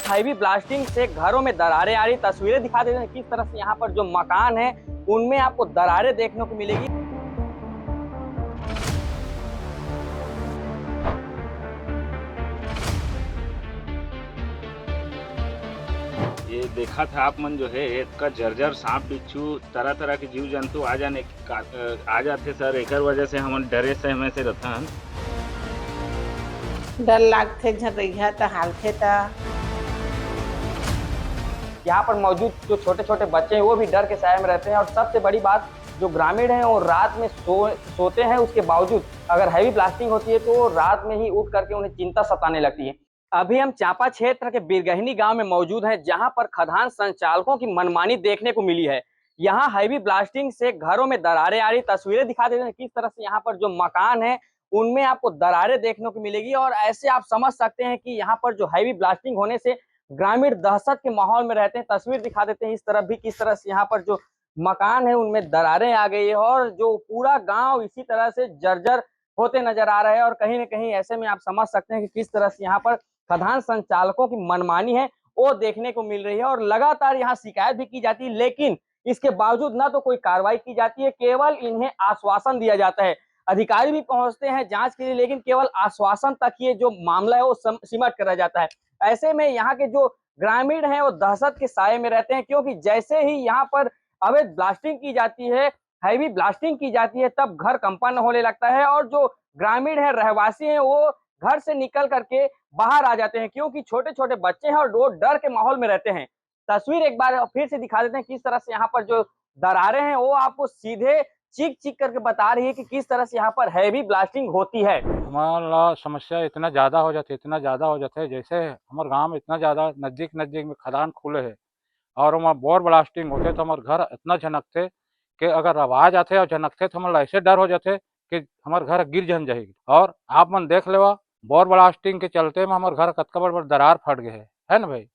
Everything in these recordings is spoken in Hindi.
हैवी ब्लास्टिंग से घरों में दरारें आ रही तस्वीरें दिखा देते हैं। किस तरह से यहाँ पर जो मकान है उनमें आपको दरारें देखने को मिलेगी। ये देखा था आप मन जो है का जर्जर सांप बिच्छू तरह तरह के जीव जंतु आ जाते सर। एकर वजह से हम डरे सहमे से रहथन। डर लागथे झरइहा त हालथे त यहाँ पर मौजूद जो छोटे छोटे बच्चे हैं वो भी डर के साए में रहते हैं। और सबसे बड़ी बात, जो ग्रामीण हैं वो रात में सोते हैं, उसके बावजूद अगर हैवी ब्लास्टिंग होती है तो रात में ही उठ करके उन्हें चिंता सताने लगती है। अभी हम चांपा क्षेत्र के बिरगहनी गांव में मौजूद हैं, जहां पर खदान संचालकों की मनमानी देखने को मिली है। यहाँ हैवी ब्लास्टिंग से घरों में दरारें आ रही तस्वीरें दिखा देते हैं। किस तरह से यहाँ पर जो मकान है उनमें आपको दरारें देखने को मिलेगी। और ऐसे आप समझ सकते हैं कि यहाँ पर जो हैवी ब्लास्टिंग होने से ग्रामीण दहशत के माहौल में रहते हैं। तस्वीर दिखा देते हैं इस तरफ भी, किस तरह से यहाँ पर जो मकान है उनमें दरारें आ गई है और जो पूरा गांव इसी तरह से जर्जर होते नजर आ रहे हैं। और कहीं न कहीं ऐसे में आप समझ सकते हैं कि किस तरह से यहाँ पर खदान संचालकों की मनमानी है वो देखने को मिल रही है। और लगातार यहाँ शिकायत भी की जाती है, लेकिन इसके बावजूद ना तो कोई कार्रवाई की जाती है, केवल इन्हें आश्वासन दिया जाता है। अधिकारी भी पहुंचते हैं जांच के लिए, लेकिन केवल आश्वासन तक ये जो मामला है वो सिमट कर रह जाता है। ऐसे में यहाँ के जो ग्रामीण हैं वो दहशत के साए में रहते हैं, क्योंकि जैसे ही यहाँ पर अवैध ब्लास्टिंग की जाती है, हैवी ब्लास्टिंग की जाती है, तब घर कंपन होने लगता है। और जो ग्रामीण है, रहवासी हैं, वो घर से निकल करके बाहर आ जाते हैं, क्योंकि छोटे छोटे बच्चे हैं और वो डर के माहौल में रहते हैं। तस्वीर एक बार फिर से दिखा देते हैं किस तरह से यहाँ पर जो दरारें हैं वो आपको सीधे चीख चीख करके बता रही है कि किस तरह से यहाँ पर हैवी ब्लास्टिंग होती है। हमारा समस्या इतना ज़्यादा हो जाता है जैसे हमारे गांव में इतना ज़्यादा नज़दीक नज़दीक में खदान खुले है और वहाँ बोर ब्लास्टिंग होते तो हमारे घर इतना झनकते कि अगर आवाज़ आते और झनकते तो हमारा ऐसे डर हो जाते कि हमारे घर गिर जन जाएगी। और आप मन देख लेवा बोर ब्लास्टिंग के चलते में हमारे घर कतका बड़ दरार फट गए है ना भाई।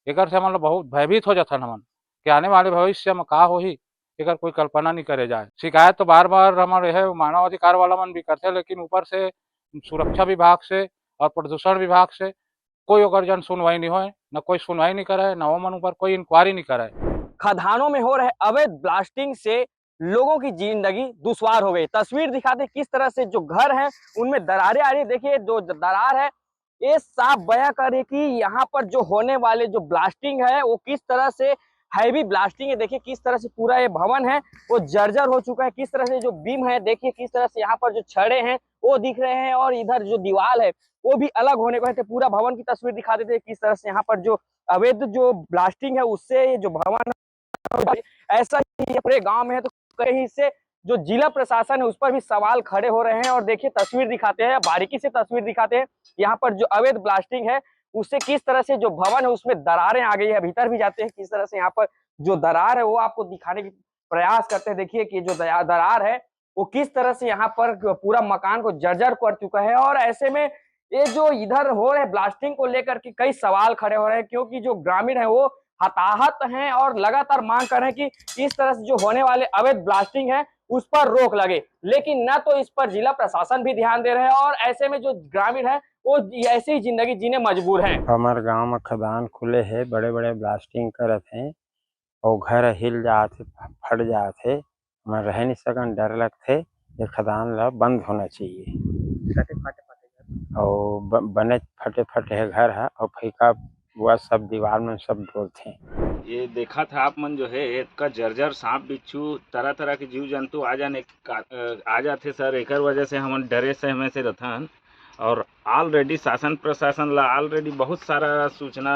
एक से मतलब बहुत भयभीत हो जाता हमन कि आने वाले भविष्य में का होही, एकर कोई कल्पना नहीं करे जाए। शिकायत तो बार बार हमारे है मानव अधिकार वाला मन भी करते, लेकिन ऊपर से सुरक्षा विभाग से और प्रदूषण विभाग से कोई ओकर जन सुनवाई नहीं होए, न कोई सुनवाई नहीं करे, न वो मन ऊपर कोई इंक्वायरी नहीं करे। खदानों में हो रहे अवैध ब्लास्टिंग से लोगों की जिंदगी दुश्वार हो गई। तस्वीर दिखाते किस तरह से जो घर है उनमें दरारें आ रही है। देखिए जो दरार है ये साफ बयां करे कि यहाँ पर जो होने वाले जो ब्लास्टिंग है वो किस तरह से हैवी ब्लास्टिंग है। देखिए किस तरह से पूरा ये भवन है वो जर्जर हो चुका है। किस तरह से जो बीम है, देखिए किस तरह से यहाँ पर जो छड़े हैं वो दिख रहे हैं और इधर जो दीवार है वो भी अलग होने को है। पूरा भवन की तस्वीर दिखा देते हैं किस तरह से यहाँ पर जो अवैध जो ब्लास्टिंग है उससे ये जो भवन ऐसा ही पूरे गांव में है। तो कहीं से जो जिला प्रशासन है उस पर भी सवाल खड़े हो रहे हैं। और देखिए तस्वीर दिखाते हैं, बारीकी से तस्वीर दिखाते हैं यहाँ पर जो अवैध ब्लास्टिंग है उससे किस तरह से जो भवन है उसमें दरारें आ गई है। भीतर भी जाते हैं, किस तरह से यहाँ पर जो दरार है वो आपको दिखाने की प्रयास करते हैं। देखिए कि जो दरार है वो किस तरह से यहाँ पर पूरा मकान को जर्जर कर चुका है। और ऐसे में ये जो इधर हो रहे ब्लास्टिंग को लेकर के कई सवाल खड़े हो रहे हैं, क्योंकि जो ग्रामीण है वो हताहत हैं और लगातार मांग कर रहे हैं कि इस तरह से जो होने वाले अवैध ब्लास्टिंग है उस पर रोक लगे। लेकिन न तो इस पर जिला प्रशासन भी ध्यान दे रहे हैं और ऐसे में जो ग्रामीण है वो ऐसी ही जिंदगी जीने मजबूर हैं। हमारे गांव में खदान खुले है, बड़े बड़े ब्लास्टिंग करत हैं और घर हिल जाते, फट जाते, मैं रह नहीं सकन, डर लगते। ये खदान ला बंद होना चाहिए और बने फटे फटे है घर है और फीका हुआ सब दीवार में सब डोलते हैं। ये देखा था आप मन जो है का जर्जर सांप बिच्छू तरह तरह के जीव जंतु आ जाते सर। एकर वजह से हम डरे सहमे से रहथन। और ऑलरेडी शासन प्रशासन ला ऑलरेडी बहुत सारा सूचना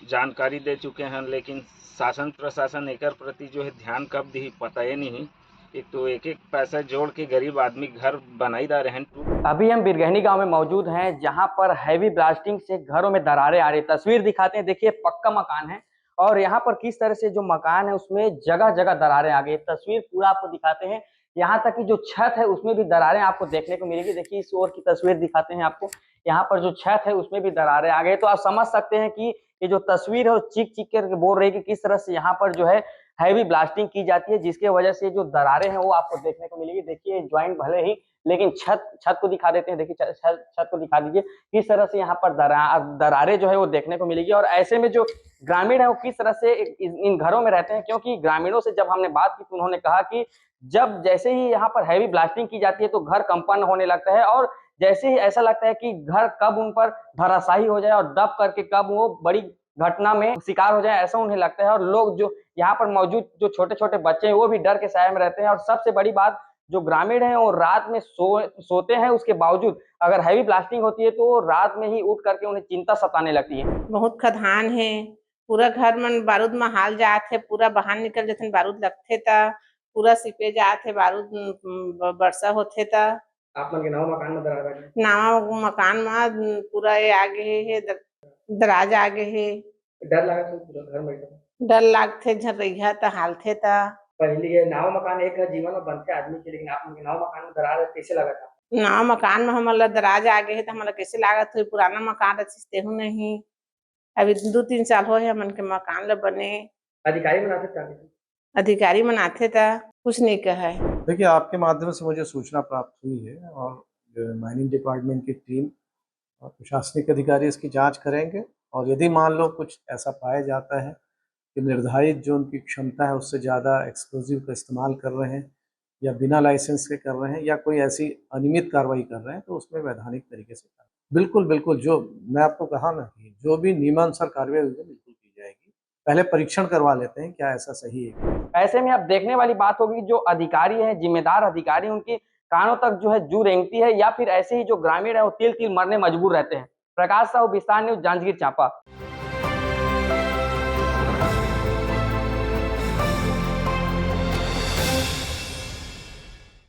जानकारी दे चुके हैं, लेकिन शासन प्रशासन एकर प्रति जो है ध्यान कब दी पता ही नहीं। एक तो एक एक पैसा जोड़ के गरीब आदमी घर बनाई जा रहे हैं। अभी हम बिरगहनी गांव में मौजूद हैं, जहां पर हैवी ब्लास्टिंग से घरों में दरारें आ रही। तस्वीर दिखाते हैं, देखिए पक्का मकान है और यहाँ पर किस तरह से जो मकान है उसमें जगह जगह दरारें आ गई। तस्वीर पूरा आपको दिखाते हैं, यहाँ तक कि जो छत है उसमें भी दरारें आपको देखने को मिलेगी। देखिए इस ओर की तस्वीर दिखाते हैं आपको, यहाँ पर जो छत है उसमें भी दरारें आ गई। तो आप समझ सकते हैं कि ये जो तस्वीर है वो चीख चीख कर बोल रही है कि किस तरह से यहाँ पर जो है हैवी ब्लास्टिंग की जाती है, जिसके वजह से जो दरारें हैं वो आपको देखने को मिलेगी। देखिए ज्वाइंट भले ही, लेकिन छत को दिखा देते हैं। देखिए छत को दिखा दीजिए, किस तरह से यहाँ पर दरारें जो है वो देखने को मिलेगी। और ऐसे में जो ग्रामीण है वो किस तरह से इन घरों में रहते हैं, क्योंकि ग्रामीणों से जब हमने बात की तो उन्होंने कहा कि जब जैसे ही यहाँ पर हैवी ब्लास्टिंग की जाती है तो घर कंपन होने लगता है, और जैसे ही ऐसा लगता है कि घर कब उन पर धराशायी हो जाए और दब करके कब वो बड़ी घटना में शिकार हो जाए, ऐसा उन्हें लगता है। और लोग जो यहाँ पर मौजूद जो छोटे छोटे बच्चे हैं वो भी डर के साए में रहते हैं। और सबसे बड़ी बात, जो ग्रामीण हैं वो रात में सोते हैं, उसके बावजूद अगर हैवी ब्लास्टिंग होती है तो रात में ही उठ करके उन्हें चिंता सताने लगती है। बहुत खदान है, पूरा घर मन बारूद में हाल जात है, पूरा बाहर निकल जाथे बारूद लगथे ता पूरा सिपे जात है, बारूद वर्षा होथे ता आप मन के नवा मकान में दरार लगे? नवा मकान में पूरा ये आगे है, दराज आगे है। डर लगा तो पूरा घर में एकदम डर लागथे, झरइहा ता हालथे ता। पहले ये नवा मकान एक जीवन में बनते आदमी के, लेकिन आप मन के नवा मकान में दरार है, कैसे लगा था? नवा मकान में हमला दराज आगे है तो हमला कैसे लागत हो, पुराना मकान रचिस तेहू नहीं। अभी 2-3 साल हो है मन के मकान ल बने। अधिकारी बनाते थे? अधिकारी मन आथे ता कुछ नहीं कहे। देखिए, आपके माध्यम से मुझे सूचना प्राप्त हुई है और माइनिंग डिपार्टमेंट की टीम और प्रशासनिक अधिकारी इसकी जांच करेंगे। और यदि मान लो कुछ ऐसा पाया जाता है कि निर्धारित जो उनकी क्षमता है उससे ज़्यादा एक्सप्लोजिव का इस्तेमाल कर रहे हैं या बिना लाइसेंस के कर रहे हैं या कोई ऐसी अनियमित कार्रवाई कर रहे हैं, तो उसमें वैधानिक तरीके से बिल्कुल बिल्कुल, जो मैं आपको कहा ना कि जो भी नियमानुसार कार्रवाई होगी बिल्कुल की जाएगी। पहले परीक्षण करवा लेते हैं क्या ऐसा सही है। ऐसे में अब देखने वाली बात होगी, जो अधिकारी हैं, जिम्मेदार अधिकारी, उनकी कानों तक जो है जू रेंगती है, या फिर ऐसे ही जो ग्रामीण है वो तिल तिल मरने मजबूर रहते हैं। प्रकाश साहू, विस्तार न्यूज, जांजगीर चांपा।